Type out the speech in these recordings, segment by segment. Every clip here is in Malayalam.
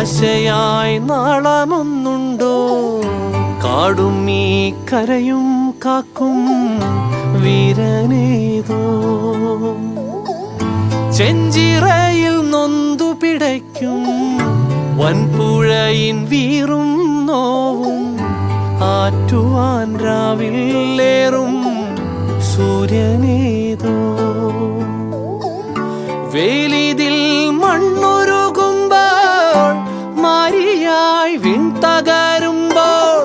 ആശയായി നാളമൊന്നുണ്ടോ? കാടും ഈ കരയും കാക്കും വീരനേതോ. ചെഞ്ചിറയിൽ നൊന്തു പിടയ്ക്കും വൻപുഴയിൻ വീറും നോവും ആറ്റുവാൻ രാവിലേറും സൂര്യനേതോ. വേലിതിൽ മണ്ണുരുകുമ്പോൾ മാരിയായി വിൺതകരുമ്പോൾ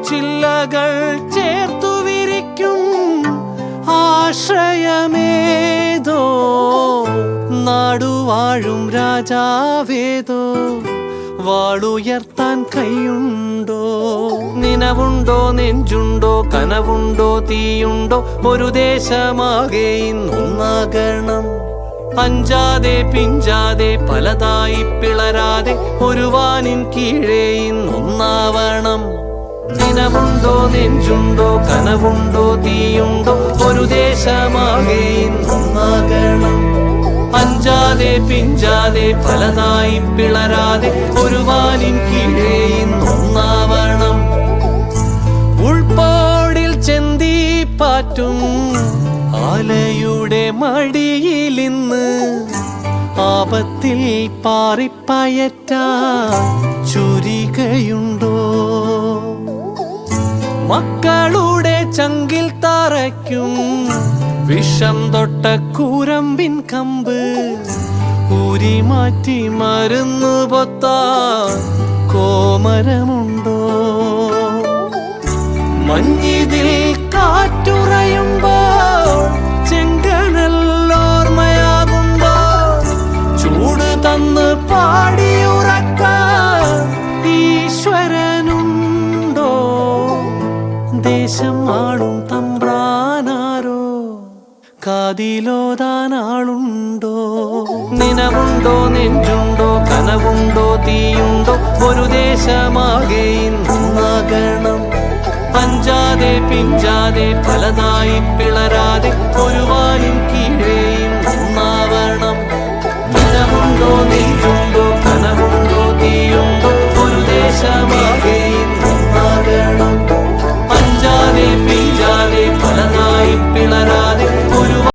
ചില്ലകൾ ചേർത്തു വിരിക്കും ആശ്രയമേതോ. നാടുവാഴും രാജാവേതോ വാളുയർത്താൻ കൈയുണ്ടോ? നിനവുണ്ടോ, നെഞ്ചുണ്ടോ, കനവുണ്ടോ, തീയുണ്ടോ? ഒരു ദേശമാകെ ഇന്നൊന്നാകണം. അഞ്ചാതെ പിഞ്ചാതെ പലതായി പിളരാതെ ഒരു വാനിൻ കീഴേ ഇന്നൊന്നാവണം. നിനവുണ്ടോ, നെഞ്ചുണ്ടോ, കനവുണ്ടോ, തീയുണ്ടോ? ഒരു ദേശമാകെ ഇന്നൊന്നാകണം. അഞ്ചാതെ പിഞ്ചാതെ പലതായി പിളരാതെ ഒരു വാനിൻ കീഴേ ഇന്നൊന്നാവണം. ഉൾപ്പാടിൽ ചെന്തിപ്പാറ്റും ആലയുടെ മടിയിലിന്ന് ആപത്തിൽ പാറിപ്പയറ്റാൻ ചുരികയുണ്ടോ? മക്കളുടെ ചങ്കിൽ തറയ്ക്കും വിഷം തൊട്ട കൂരമ്പിൻ കമ്പ് ഊരി മാറ്റി മരുന്നു പൊത്താൻ കോമരമുണ്ടോ? മഞ്ഞിതിൽ കാറ്റുറയുമ്പോൾ ചെങ്കനല്ലോർമ്മയാകുമ്പോൾ ചൂട് തന്ന് പാടിയുറക്കാൻ ഈശ്വരനുണ്ടോ? ദേശം ആളും തമ്പ്രാനാരോ കാതിലോതാനാളുണ്ടോ? നിനവുണ്ടോ, നെഞ്ചുണ്ടോ, കനവുണ്ടോ, തീയുണ്ടോ? ഒരു ദേശമാകെ ഇന്നൊന്നാകണം. അഞ്ചാതെ പിഞ്ചാതെ പലതായി